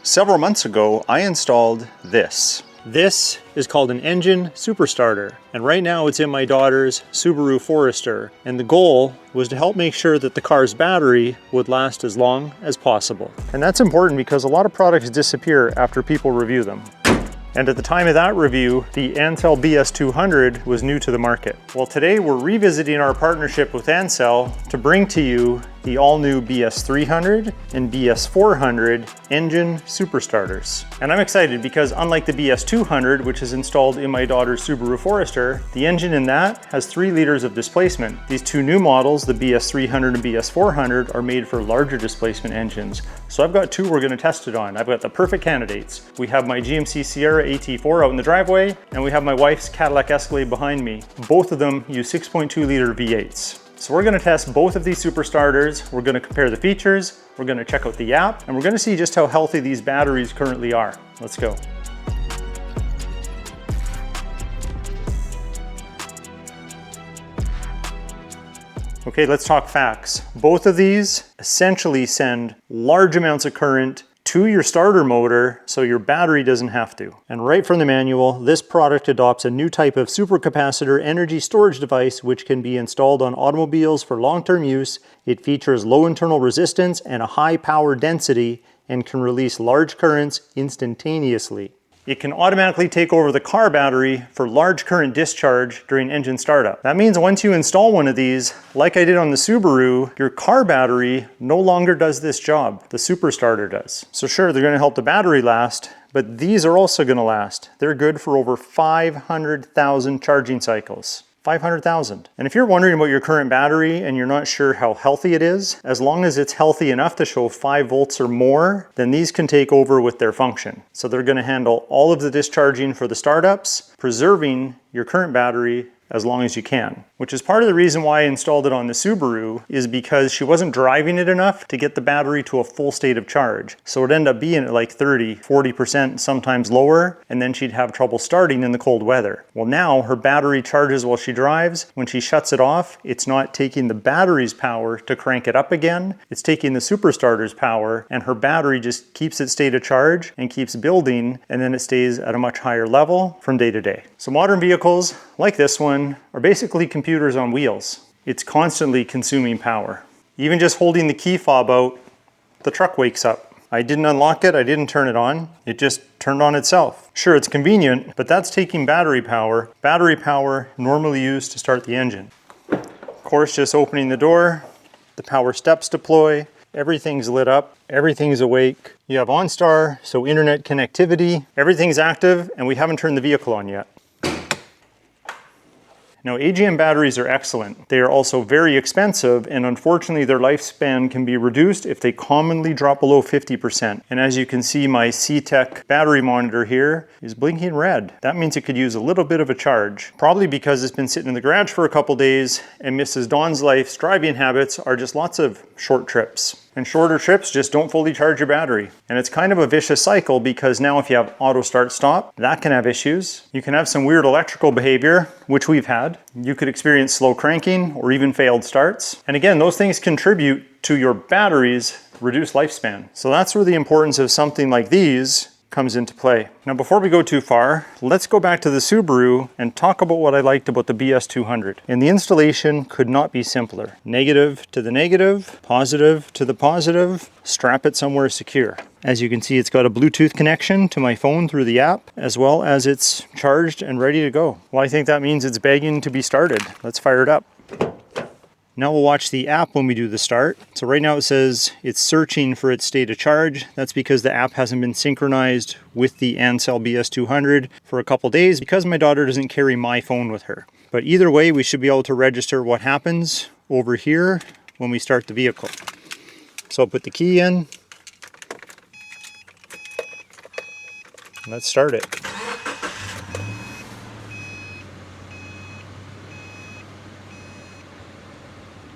Several months ago, I installed this. This is called an engine super starter, and right now it's in my daughter's Subaru Forester, and the goal was to help make sure that the car's battery would last as long as possible. And that's important because a lot of products disappear after people review them. And at the time of that review, the ANCEL BS200 was new to the market. Well, today we're revisiting our partnership with ANCEL to bring to you the all-new BS300 and BS400 engine super starters. And I'm excited because unlike the BS200, which is installed in my daughter's Subaru Forester, the engine in that has 3 liters of displacement. These two new models, the BS300 and BS400, are made for larger displacement engines. So I've got 2 we're going to test it on. I've got the perfect candidates. We have my GMC Sierra AT4 out in the driveway, and we have my wife's Cadillac Escalade behind me. Both of them use 6.2 liter V8s. So we're going to test both of these super starters. We're going to compare the features, we're going to check out the app, and we're going to see just how healthy these batteries currently are. Let's go. Okay, let's talk facts. Both of these essentially send large amounts of current to your starter motor so your battery doesn't have to. And right from the manual, this product adopts a new type of supercapacitor energy storage device which can be installed on automobiles for long-term use. It features low internal resistance and a high power density and can release large currents instantaneously. It can automatically take over the car battery for large current discharge during engine startup. That means once you install one of these, like I did on the Subaru, your car battery no longer does this job. The Super Starter does. So sure, they're gonna help the battery last, but these are also gonna last. They're good for over 500,000 charging cycles. 500,000. And if you're wondering about your current battery and you're not sure how healthy it is, as long as it's healthy enough to show 5 volts or more, then these can take over with their function. So they're going to handle all of the discharging for the startups, preserving your current battery as long as you can. Which is part of the reason why I installed it on the Subaru, is because she wasn't driving it enough to get the battery to a full state of charge. So it ended up being at like 30, 40%, sometimes lower, and then she'd have trouble starting in the cold weather. Well, now her battery charges while she drives. When she shuts it off, it's not taking the battery's power to crank it up again. It's taking the super starter's power, and her battery just keeps its state of charge and keeps building, and then it stays at a much higher level from day to day. So modern vehicles, like this one, are basically computers on wheels. It's constantly consuming power. Even just holding the key fob out, the truck wakes up. I didn't unlock it, I didn't turn it on, it just turned on itself. Sure, it's convenient, but that's taking battery power normally used to start the engine. Of course, just opening the door, the power steps deploy, everything's lit up, everything's awake. You have OnStar, so internet connectivity, everything's active, and we haven't turned the vehicle on yet. Now, AGM batteries are excellent. They are also very expensive, and unfortunately their lifespan can be reduced if they commonly drop below 50%. And as you can see, my C-Tech battery monitor here is blinking red. That means it could use a little bit of a charge, probably because it's been sitting in the garage for a couple days, and Mrs. DONSLIFE's driving habits are just lots of short trips. And shorter trips just don't fully charge your battery. And it's kind of a vicious cycle because now if you have auto start stop, that can have issues. You can have some weird electrical behavior, which we've had. You could experience slow cranking or even failed starts. And again, those things contribute to your battery's reduced lifespan. So that's where the importance of something like these comes into play. Now, before we go too far, let's go back to the Subaru and talk about what I liked about the BS200. And the installation could not be simpler. Negative to the negative, positive to the positive, strap it somewhere secure. As you can see, it's got a Bluetooth connection to my phone through the app, as well as it's charged and ready to go. Well, I think that means it's begging to be started. Let's fire it up. Now we'll watch the app when we do the start. So right now it says it's searching for its state of charge. That's because the app hasn't been synchronized with the ANCEL BS200 for a couple days because my daughter doesn't carry my phone with her. But either way, we should be able to register what happens over here when we start the vehicle. So I'll put the key in. Let's start it.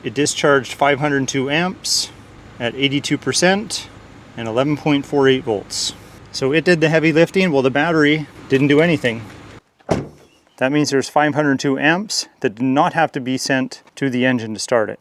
It discharged 502 amps at 82% and 11.48 volts. So it did the heavy lifting while the battery didn't do anything. That means there's 502 amps that did not have to be sent to the engine to start it.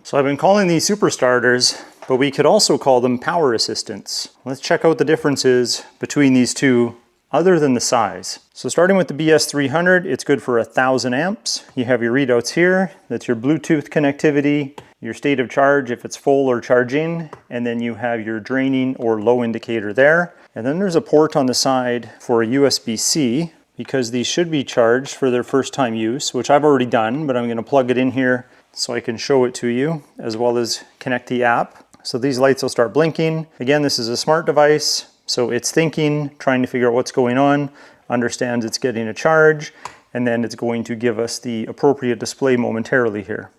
So I've been calling these super starters but we could also call them power assistants. Let's check out the differences between these two other than the size. So starting with the BS300, it's good for 1,000 amps. You have your readouts here. That's your Bluetooth connectivity, your state of charge if it's full or charging, and then you have your draining or low indicator there. And then there's a port on the side for a USB-C, because these should be charged for their first time use, which I've already done, but I'm gonna plug it in here so I can show it to you, as well as connect the app. So these lights will start blinking. Again, this is a smart device, so it's thinking, trying to figure out what's going on, understands it's getting a charge, and then it's going to give us the appropriate display momentarily here.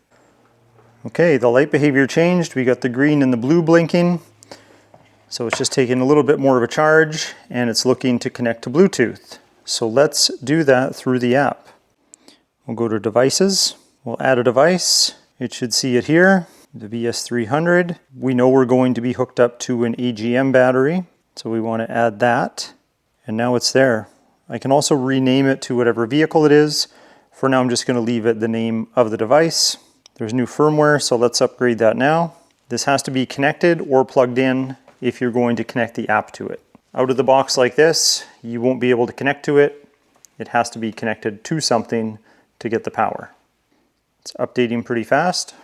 Okay, the light behavior changed. We got the green and the blue blinking. So it's just taking a little bit more of a charge, and it's looking to connect to Bluetooth. So let's do that through the app. We'll go to devices. We'll add a device. It should see it here, the BS300. We know we're going to be hooked up to an AGM battery, so we want to add that. And now it's there. I can also rename it to whatever vehicle it is. For now, I'm just going to leave it the name of the device. There's new firmware, so let's upgrade that now. This has to be connected or plugged in if you're going to connect the app to it. Out of the box like this, you won't be able to connect to it. It has to be connected to something to get the power. It's updating pretty fast.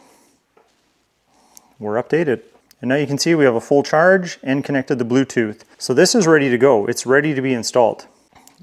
We're updated. And now you can see we have a full charge and connected to Bluetooth. So this is ready to go. It's ready to be installed.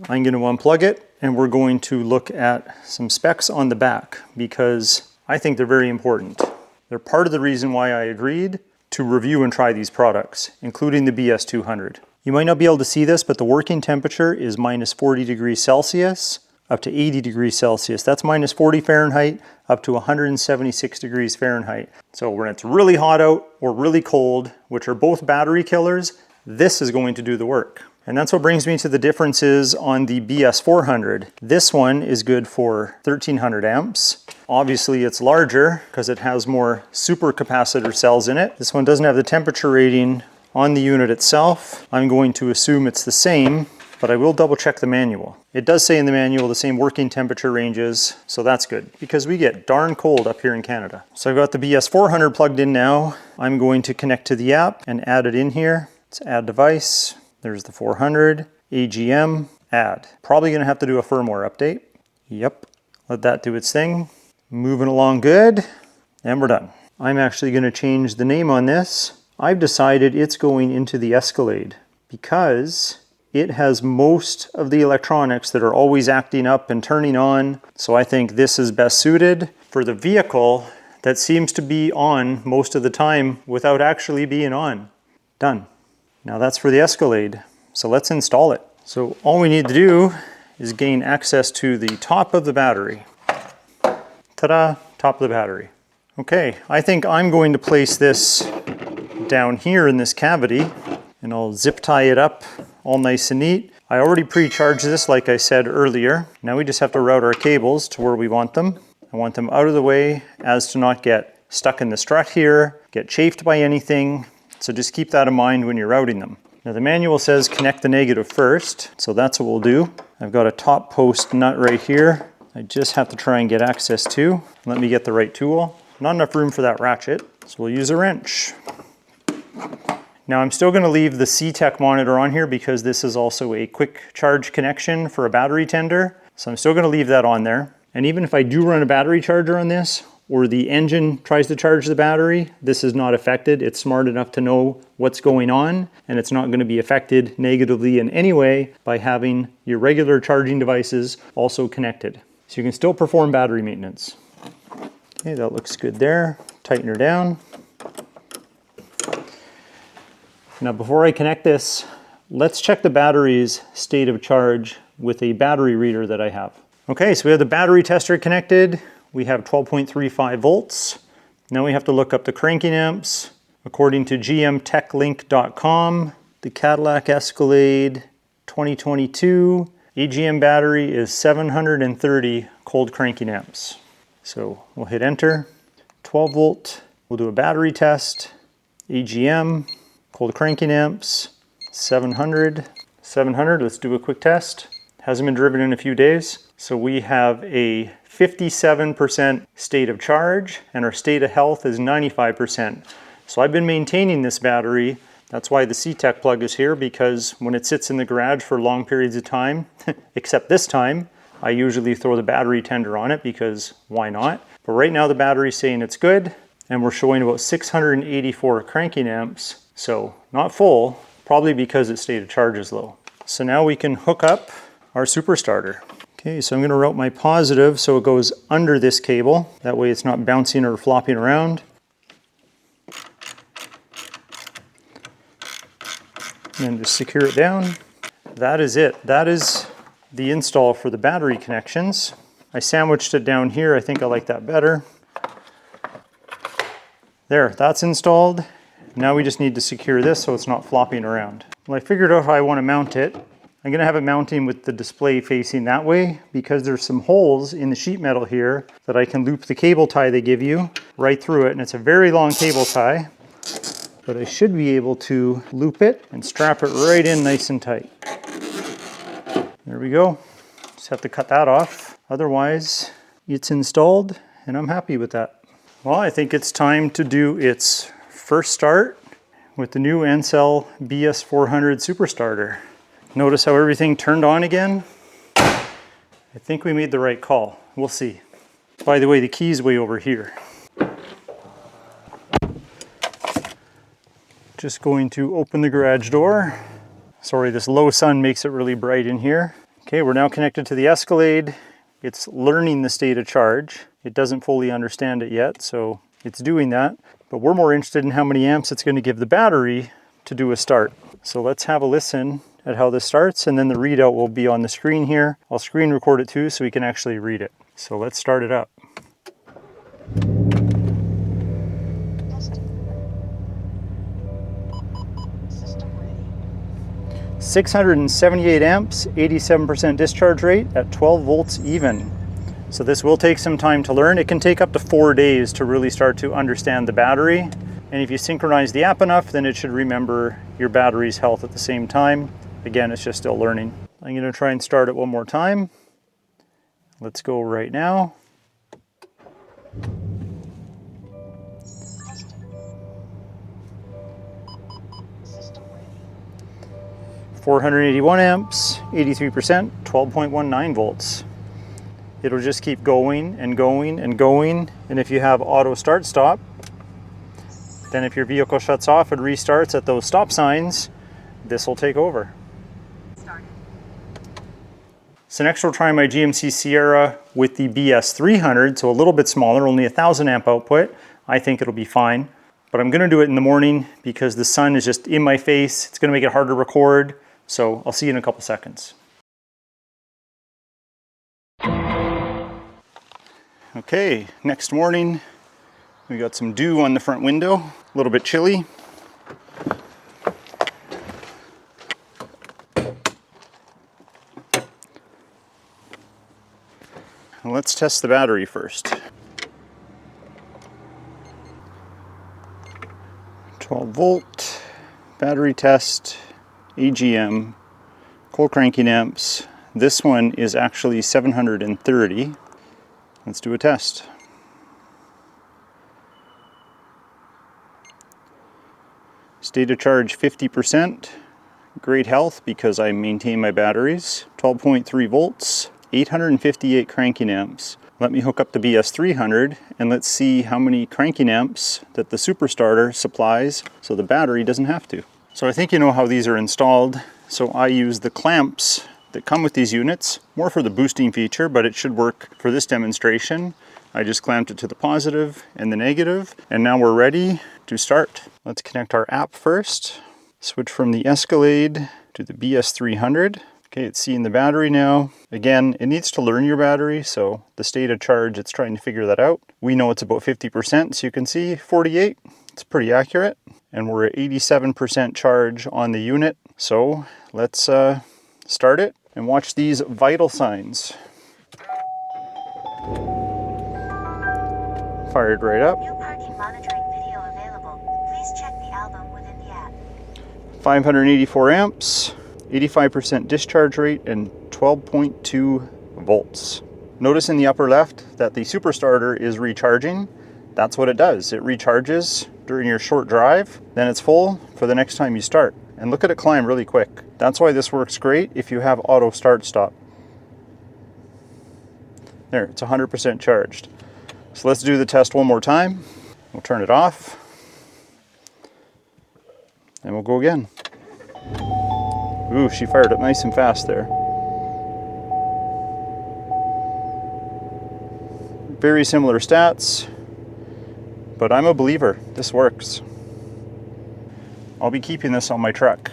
I'm going to unplug it, and we're going to look at some specs on the back, because I think they're very important. They're part of the reason why I agreed to review and try these products, including the BS200. You might not be able to see this, but the working temperature is minus 40 degrees Celsius up to 80 degrees Celsius. That's minus 40 Fahrenheit up to 176 degrees Fahrenheit. So when it's really hot out or really cold, which are both battery killers, this is going to do the work. And that's what brings me to the differences on the BS400. This one is good for 1,300 amps. Obviously it's larger because it has more supercapacitor cells in it. This one doesn't have the temperature rating on the unit itself. I'm going to assume it's the same, but I will double check the manual. It does say in the manual the same working temperature ranges, so that's good, because we get darn cold up here in Canada. So I've got the BS400 plugged in now. I'm going to connect to the app and add it in here. Let's add device. There's the 400, AGM, add. Probably gonna have to do a firmware update. Yep, let that do its thing. Moving along good, and we're done. I'm actually gonna change the name on this. I've decided it's going into the Escalade because it has most of the electronics that are always acting up and turning on. So I think this is best suited for the vehicle that seems to be on most of the time without actually being on. Done. Now that's for the Escalade, so let's install it. So all we need to do is gain access to the top of the battery. Ta-da, top of the battery. Okay, I think I'm going to place this down here in this cavity, and I'll zip tie it up all nice and neat. I already pre-charged this like I said earlier. Now we just have to route our cables to where we want them. I want them out of the way as to not get stuck in the strut here, get chafed by anything. So just keep that in mind when you're routing them. Now the manual says connect the negative first, so that's what we'll do. I've got a top post nut right here. I just have to try and get access to. Let me get the right tool. Not enough room for that ratchet, so we'll use a wrench. Now I'm still gonna leave the C-Tech monitor on here because this is also a quick charge connection for a battery tender. So I'm still gonna leave that on there. And even if I do run a battery charger on this, or the engine tries to charge the battery, this is not affected. It's smart enough to know what's going on, and it's not going to be affected negatively in any way by having your regular charging devices also connected. So you can still perform battery maintenance. Okay, that looks good there. Tighten her down. Now before I connect this, let's check the battery's state of charge with a battery reader that I have. Okay, so we have the battery tester connected. We have 12.35 volts. Now we have to look up the cranking amps. According to gmtechlink.com, the Cadillac Escalade 2022 AGM battery is 730 cold cranking amps. So we'll hit enter, 12 volt. We'll do a battery test, AGM, cold cranking amps, 700. Let's do a quick test. Hasn't been driven in a few days. So we have a 57% state of charge, and our state of health is 95%. So I've been maintaining this battery. That's why the C-Tech plug is here, because when it sits in the garage for long periods of time, except this time, I usually throw the battery tender on it because why not? But right now the battery's saying it's good, and we're showing about 684 cranking amps. So not full, probably because its state of charge is low. So now we can hook up our Super Starter. Okay, so I'm going to route my positive so it goes under this cable. That way it's not bouncing or flopping around. And then just secure it down. That is it. That is the install for the battery connections. I sandwiched it down here. I think I like that better. There, that's installed. Now we just need to secure this so it's not flopping around. Well, I figured out how I want to mount it. I'm going to have it mounting with the display facing that way because there's some holes in the sheet metal here that I can loop the cable tie they give you right through it. And it's a very long cable tie, but I should be able to loop it and strap it right in nice and tight. There we go. Just have to cut that off. Otherwise, it's installed and I'm happy with that. Well, I think it's time to do its first start with the new ANCEL BS400 Super Starter. Notice how everything turned on again? I think we made the right call. We'll see. By the way, the key's way over here. Just going to open the garage door. Sorry, this low sun makes it really bright in here. Okay, we're now connected to the Escalade. It's learning the state of charge. It doesn't fully understand it yet, so it's doing that. But we're more interested in how many amps it's going to give the battery to do a start. So let's have a listen at how this starts, and then the readout will be on the screen here. I'll screen record it too so we can actually read it. So let's start it up. 678 amps, 87% discharge rate at 12 volts even. So this will take some time to learn. It can take up to 4 days to really start to understand the battery. And if you synchronize the app enough, then it should remember your battery's health at the same time. Again, it's just still learning. I'm going to try and start it one more time. Let's go right now. .481 amps, 83%, 12.19 volts. It'll just keep going and going and going. And if you have auto start stop, then if your vehicle shuts off and restarts at those stop signs, this will take over. So next we'll try my GMC Sierra with the BS300, so a little bit smaller, only 1,000 amp output. I think it'll be fine. But I'm gonna do it in the morning because the sun is just in my face. It's gonna make it hard to record. So I'll see you in a couple seconds. Okay, next morning, we got some dew on the front window, a little bit chilly. Let's test the battery first. 12 volt, battery test, AGM, cold cranking amps. This one is actually 730. Let's do a test. State of charge 50%. Great health because I maintain my batteries. 12.3 volts, 858 cranking amps. Let me hook up the BS300 and let's see how many cranking amps that the Super Starter supplies so the battery doesn't have to. So I think you know how these are installed. So I use the clamps that come with these units, more for the boosting feature, but it should work for this demonstration. I just clamped it to the positive and the negative, and now we're ready to start. Let's connect our app first. Switch from the Escalade to the BS300. Okay, it's seeing the battery now. Again, it needs to learn your battery, so the state of charge, it's trying to figure that out. We know it's about 50%, so you can see 48. It's pretty accurate. And we're at 87% charge on the unit. So let's start it and watch these vital signs. Fired right up. New parking monitoring video available. Please check the album within the app. 584 amps, 85% discharge rate, and 12.2 volts. Notice in the upper left that the Super Starter is recharging. That's what it does. It recharges during your short drive, then it's full for the next time you start. And look at it climb really quick. That's why this works great if you have auto start stop. There, it's 100% charged. So let's do the test one more time. We'll turn it off. And we'll go again. Ooh, she fired up nice and fast there. Very similar stats, but I'm a believer. This works. I'll be keeping this on my truck.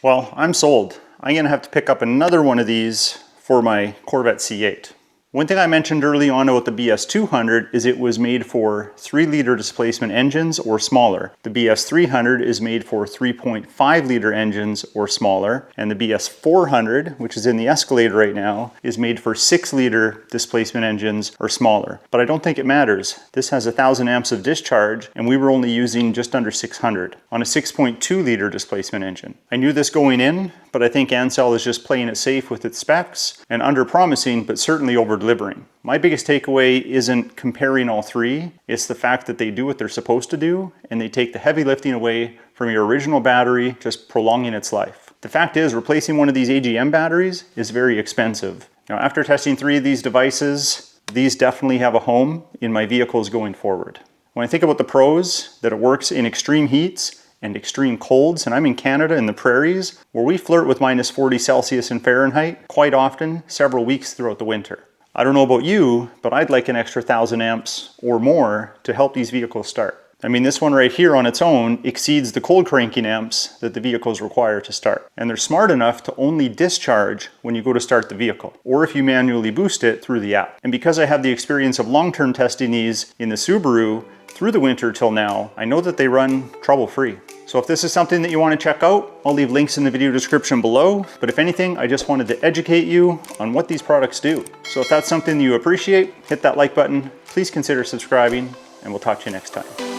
Well, I'm sold. I'm gonna have to pick up another one of these for my Corvette C8. One thing I mentioned early on about the BS200 is it was made for 3-liter displacement engines or smaller. The BS300 is made for 3.5-liter engines or smaller, and the BS400, which is in the Escalade right now, is made for 6-liter displacement engines or smaller. But I don't think it matters. This has 1,000 amps of discharge, and we were only using just under 600 on a 6.2-liter displacement engine. I knew this going in, but I think ANCEL is just playing it safe with its specs and under-promising, but certainly over-delivering. My biggest takeaway isn't comparing all three, it's the fact that they do what they're supposed to do, and they take the heavy lifting away from your original battery, just prolonging its life. The fact is, replacing one of these AGM batteries is very expensive. Now, after testing 3 of these devices, these definitely have a home in my vehicles going forward. When I think about the pros, that it works in extreme heats, and extreme colds, and I'm in Canada in the prairies, where we flirt with minus 40 Celsius and Fahrenheit quite often, several weeks throughout the winter. I don't know about you, but I'd like an extra 1,000 amps or more to help these vehicles start. I mean, this one right here on its own exceeds the cold cranking amps that the vehicles require to start. And they're smart enough to only discharge when you go to start the vehicle, or if you manually boost it through the app. And because I have the experience of long-term testing these in the Subaru through the winter till now, I know that they run trouble-free. So if this is something that you want to check out, I'll leave links in the video description below. But if anything, I just wanted to educate you on what these products do. So if that's something you appreciate, hit that like button. Please consider subscribing, and we'll talk to you next time.